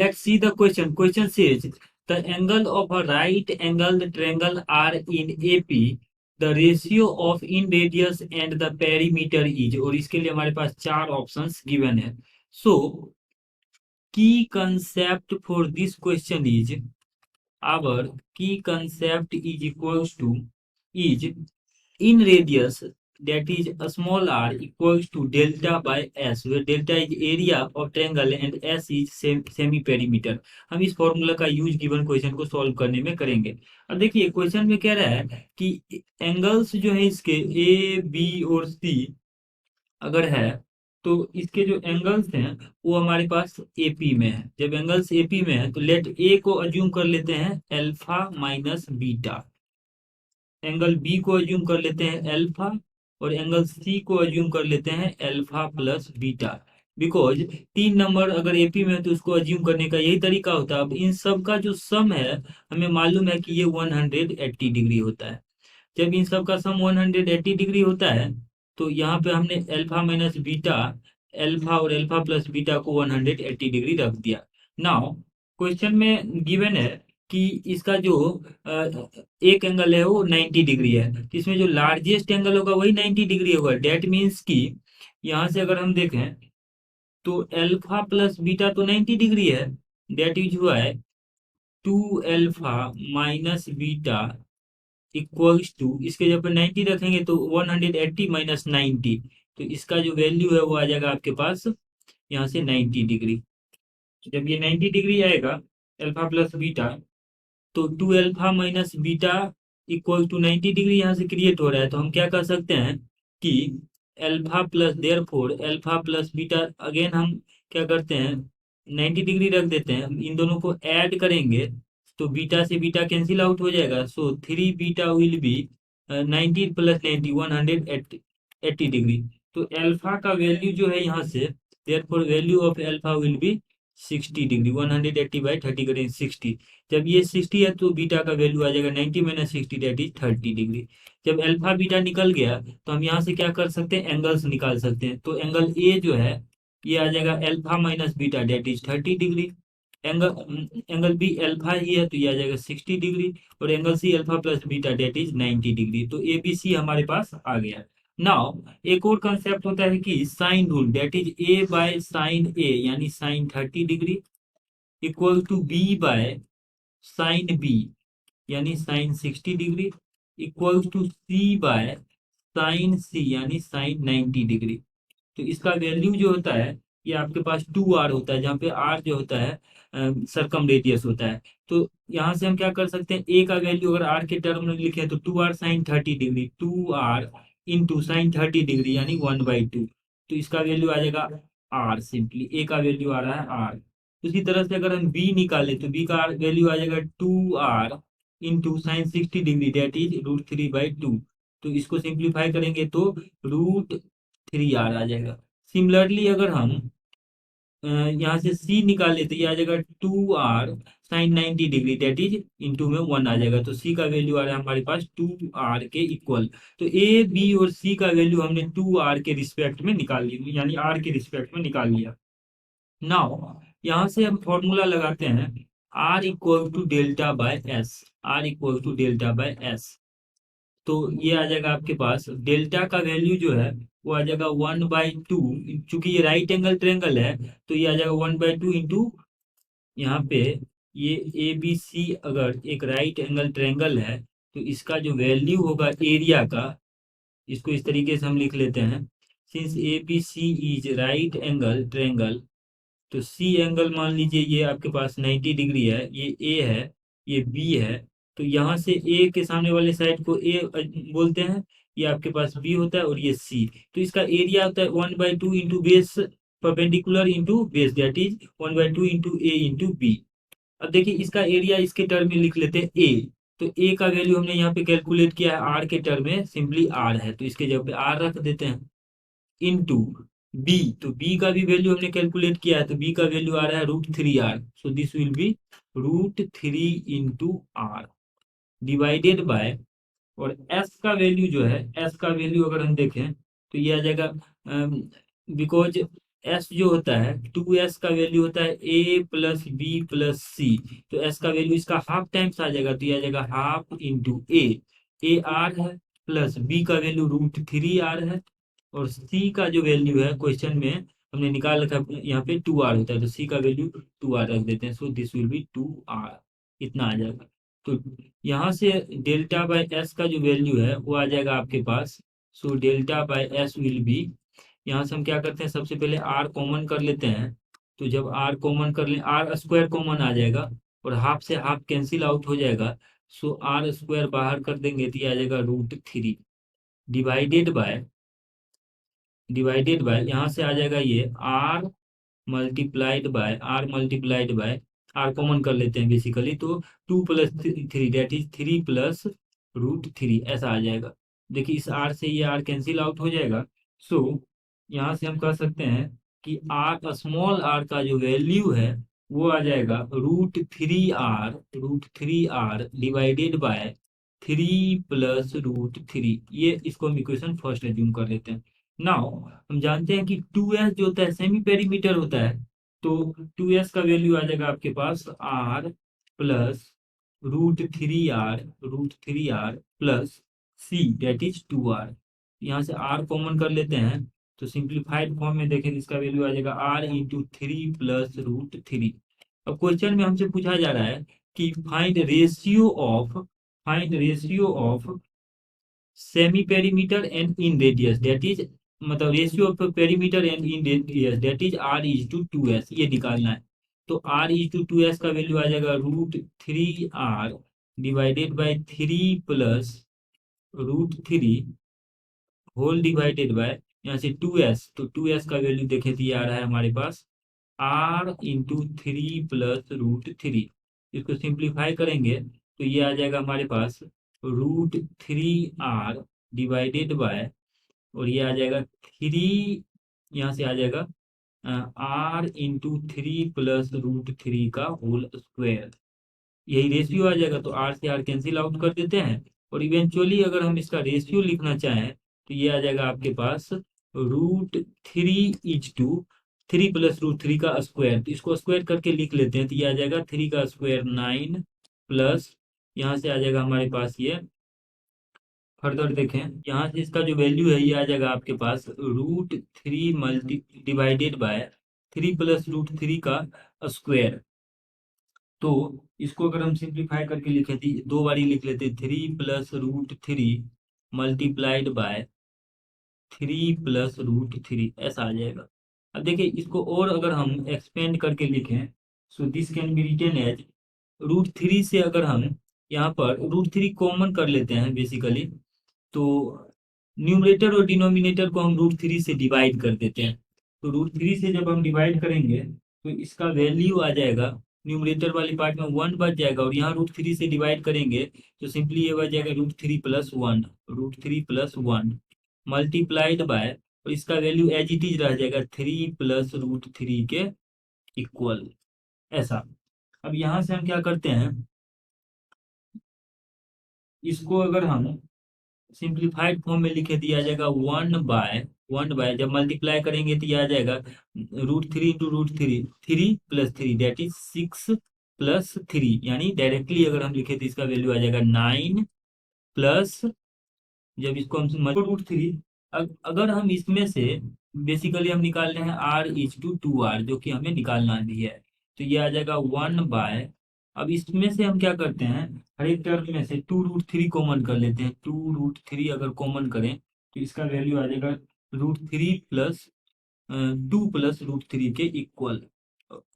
Let's see the question. Question says the angle of a right angled triangle are in AP. The ratio of in radius and the perimeter is, और इसके लिए हमारे पास चार options given है. So key concept for this question is, our key concept is equals to, is in radius, that is a small r equals to delta by s, where delta is area of triangle and s is semi perimeter. हम इस formula का use given question को solve करने में करेंगे. अब देखिए question में कह रहा है कि एंगल्स जो है इसके ए बी और सी अगर है, तो इसके जो एंगल्स हैं वो हमारे पास एपी में है. जब एंगल्स एपी में है तो लेट ए को अज्यूम कर लेते हैं alpha minus beta, angle B को अज्यूम कर लेते हैं अल्फा, और एंगल सी को अज्यूम कर लेते हैं अल्फा प्लस बीटा. बिकॉज तीन नंबर अगर एपी में है तो उसको अज्यूम करने का यही तरीका होता है. अब इन सब का जो सम है हमें मालूम है कि ये 180 डिग्री होता है. जब इन सब का सम 180 डिग्री होता है तो यहाँ पे हमने अल्फा माइनस बीटा, अल्फा और अल्फा प्लस बीटा को 180 डिग्री रख दिया. नाउ क्वेश्चन में गिवन है कि इसका जो एक एंगल है वो 90 डिग्री है, तो इसमें जो लार्जेस्ट एंगल होगा वही 90 डिग्री होगा. डेट मीन्स कि यहाँ से अगर हम देखें तो अल्फा प्लस बीटा तो 90 डिग्री है. डेट इज हुआ है 2 alpha minus beta equals to, इसके जब 90 रखेंगे तो 180 माइनस 90, तो इसका जो वैल्यू है वो आ जाएगा आपके पास यहाँ से 90 डिग्री. जब ये 90 डिग्री आएगा अल्फा प्लस बीटा, तो 2 alpha minus beta equal to 90 degree यहाँ से क्रिएट हो रहा है. तो हम क्या कर सकते हैं कि alpha plus therefore alpha plus beta, again हम क्या करते हैं 90 डिग्री रख देते हैं, इन दोनों को ऐड करेंगे तो बीटा से बीटा कैंसिल आउट हो जाएगा. So 3 beta will be 90 plus 90 180 degree. तो अल्फा का वैल्यू जो है यहाँ से, therefore value of alpha will be 60 degree. 180 by 30 करें 60. जब ये 60 है तो बीटा का वैल्यू आ जाएगा 90 माइनस 60, डेट इज 30 डिग्री. जब अल्फा बीटा निकल गया तो हम यहाँ से क्या कर सकते हैं एंगल्स निकाल सकते हैं. तो एंगल ए जो है ये आ जाएगा alpha minus beta, that is 30 degree. Angle angle B alpha ही है तो ये आ जाएगा 60 डिग्री, और angle C alpha plus beta that is 90 degree. तो ए बी सी हमारे पास आ गया. नाउ एक और कंसेप्ट होता है कि sine rule, that is A by sine A यानी sine 30 degree equal to B by sine B यानी sine 60 degree equal to C by sine C यानी साइन 90 डिग्री. तो इसका वैल्यू जो होता है ये आपके पास 2r होता है, जहाँ पे r जो होता है सरकम रेडियस होता है. तो यहाँ से हम क्या कर सकते हैं, a का वैल्यू अगर r के टर्म में लिखे तो 2r sine 30 degree, 2r into sine 30 degree यानी 1/2. तो इसका वैल्यू आ जाएगा r. सिंपली a का वैल्यू आ रहा है r. उसी तरह से अगर हम b निकालें तो b का वैल्यू आ जाएगा 2r into sine 60 degree, that is √3/2. तो इसको सिंप्लीफाई करेंगे तो √3r आ जाएगा. सिमिलरली अगर हम यहाँ से c निकाले तो ये आ जाएगा 2r sine 90 degree, that is into में 1 आ जाएगा. तो c का वैल्यू आ रहा है हमारे पास 2r के इक्वल. तो a b और c का वैल्यू हमने 2r के रिस्पेक्ट में निकाल लिया, यानी r के रिस्पेक्ट में निकाल लिया. नाउ यहाँ से हम फॉर्मूला लगाते हैं r equal to delta by S, r equal to delta by S. तो ये आ जाएगा आपके पास डेल्टा का वैल्यू जो है वो आ जाएगा 1/2. चूंकि ये राइट एंगल ट्रेंगल है तो ये आ जाएगा 1/2 इंटू यहाँ पे ये ए बी सी अगर एक राइट एंगल ट्रेंगल है तो इसका जो वैल्यू होगा एरिया का, इसको इस तरीके से हम लिख लेते हैं. Since A B C is right angle triangle, तो सी एंगल मान लीजिए ये आपके पास 90 डिग्री है, ये ए है, ये बी है. तो यहाँ से ए के सामने वाले साइड को ए बोलते हैं, ये आपके पास बी होता है, और ये सी. तो इसका एरिया होता है 1/2 into base perpendicular into base, that is 1/2 into A into B. अब देखिए इसका एरिया इसके टर्म में लिख लेते हैं ए. तो ए का वैल्यू हमने यहाँ पे कैलकुलेट किया है आर के टर्म में, सिंपली आर है तो इसके जगह पे आर रख देते हैं. इनटू बी, तो बी का भी वैल्यू हमने कैलकुलेट किया है, तो बी का वैल्यू आ रहा है √3r. So this will be √3 into R divided by, और एस का वैल्यू जो है, एस का वैल्यू अगर हम देखें तो ये आ जाएगा बिकॉज एस जो होता है 2s का वैल्यू होता है a प्लस बी प्लस सी। तो एस का वैल्यू इसका हाफ टाइम्स आ जाएगा, तो ये आ जाएगा हाफ इंटू ए आर है, प्लस बी का वैल्यू √3 r है, और सी का जो वैल्यू है क्वेश्चन में हमने निकाल रखा है, यहाँ पे 2r होता है, तो सी का वैल्यू 2r रख देते हैं। सो दिस विल बी 2r, इतना आ जाएगा। तो यहाँ से डेल्टा बाय एस का जो वैल्यू है वो आ जाएगा आपके पास। So delta by S will be, यहाँ से हम क्या करते हैं, सबसे पहले आर कॉमन कर लेते हैं। तो जब आर कॉमन कर लें, आर स्क्वायर कॉमन आ जाएगा और हाफ से हाफ कैंसिल आउट हो जाएगा। सो आर स्क्वायर बाहर कर देंगे तो ये आ जाएगा √3 डिवाइडेड बाय यहाँ से आ जाएगा ये आर आर कॉमन कर लेते हैं बेसिकली, तो 2 + 3 दैट इज 3 + √3 ऐसा आ जाएगा। देखिए इस आर से ये आर कैंसिल आउट हो जाएगा। सो यहाँ से हम कह सकते हैं कि आर स्मॉल आर का जो वैल्यू है वो आ जाएगा √3r डिवाइडेड बाय 3 + √3। ये इसको हम इक्वेशन फर्स्ट एज्यूम कर लेते हैं। नाउ हम जानते हैं कि 2s जो होता है सेमी पेरीमीटर होता है, तो 2s का वैल्यू आ जाएगा आपके पास r plus √3r plus c that is 2r। यहाँ से r कॉमन कर लेते हैं, तो सिंप्लीफाइड फॉर्म में देखें तो इसका वैल्यू आ जाएगा r × 3 + √3। अब क्वेश्चन में हमसे पूछा जा रहा है कि find ratio of semi perimeter and inradius that is, मतलब ratio of perimeter and inradius that is r/2s, ये निकालना है। तो r/2s का वैल्यू आ जाएगा √3r divided by 3 + √3 whole divided by यहाँ से 2s, तो 2s का वैल्यू देखें तो ये आ रहा है हमारे पास r × 3 + √3। इसको सिंप्लीफाई करेंगे तो ये आ जाएगा हमारे पास √3r डिवाइडेड बाय, और ये आ जाएगा 3, यहाँ से आ जाएगा r × 3 + √3 का होल स्क्वायर। यही रेशियो आ जाएगा, तो आर से आर कैंसिल आउट कर देते हैं। और इवेंचुअली अगर हम इसका रेशियो लिखना चाहें तो ये आ जाएगा आपके पास √3 3 + √3 का स्क्वायर, तो इसको स्क्वायर करके लिख लेते हैं, तो ये आ जाएगा 3 का स्क्वायर 9 प्लस, यहाँ से आ जाएगा हमारे पास ये, फर्दर देखें यहाँ से इसका जो वैल्यू है ये आ जाएगा आपके पास √3 मल्टी डिवाइडेड बाय 3 + √3 का स्क्वायर। तो इसको अगर हम सिंप्लीफाई करके लिखें तो दो बारी लिख लेते हैं, 3 + √3 मल्टीप्लाइड बाय 3 + √3 ऐसा आ जाएगा। अब देखिए इसको और अगर हम एक्सपेंड करके लिखें, so this can be written as √3 से अगर हम यहाँ पर √3 कॉमन कर लेते हैं बेसिकली, तो न्यूमरेटर और डिनोमिनेटर को हम √3 से डिवाइड कर देते हैं। तो √3 से जब हम डिवाइड करेंगे तो इसका वैल्यू आ जाएगा, न्यूमरेटर वाली पार्ट में 1 बच जाएगा, और यहाँ √3 से डिवाइड करेंगे तो सिंपली ये बच जाएगा √3 + 1 मल्टीप्लाइड बाय, और इसका वैल्यू एज इट इज रह जाएगा 3 + √3 के इक्वल ऐसा। अब यहाँ से हम क्या करते हैं, इसको अगर हम सिंप्लीफाइड फॉर्म में लिखे दिया जाएगा 1/1 जब मल्टीप्लाई करेंगे तो यह आ जाएगा √3 × √3 3 + 3 दैट इज 6 + 3, यानी डायरेक्टली अगर हम लिखे तो इसका वैल्यू आ जाएगा 9 प्लस, जब इसको हम √3, अगर हम इसमें से बेसिकली हम निकाल रहे हैं r/2r जो कि हमें निकालना भी है, तो ये आ जाएगा 1/, अब इसमें से हम क्या करते हैं, हर एक टर्म में से 2√3 कॉमन कर लेते हैं। 2√3 अगर कॉमन करें तो इसका वैल्यू आ जाएगा √3 + 2 + √3 के इक्वल।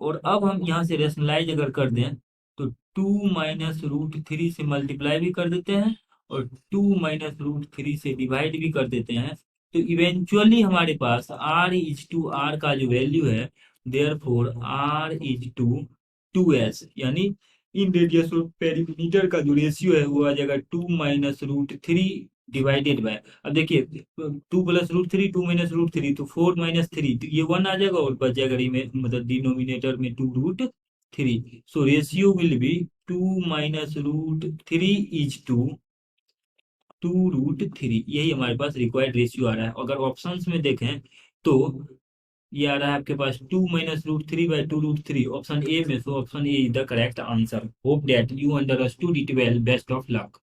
और अब हम यहाँ से रेशनलाइज अगर कर दें तो 2 - √3 से मल्टीप्लाई भी कर देते हैं और 2 - √3 से डिवाइड भी कर देते हैं, तो इवेंचुअली हमारे पास r/r का जो वैल्यू है, देयरफॉर r/2s, यानी इन रेडियस ऑफ पेरीमीटर का जो रेशियो है वो आ जाएगा 2 - √3 डिवाइडेड बाय, अब देखिए 2 + √3 2 - √3 तो 4 - 3, तो ये 1 आ जाएगा और बच जाएगा मतलब डिनोमिनेटर में 2√3। सो रेशियो विल बी 2 - √3 = 2√3, यही हमारे पास रिक्वायर्ड रेशियो आ रहा है। अगर ऑप्शंस में देखें तो ये आ रहा है आपके पास 2 - √3/2 √3 ऑप्शन ए में, so option A is the correct answer. Hope that you understood it well. Best of luck.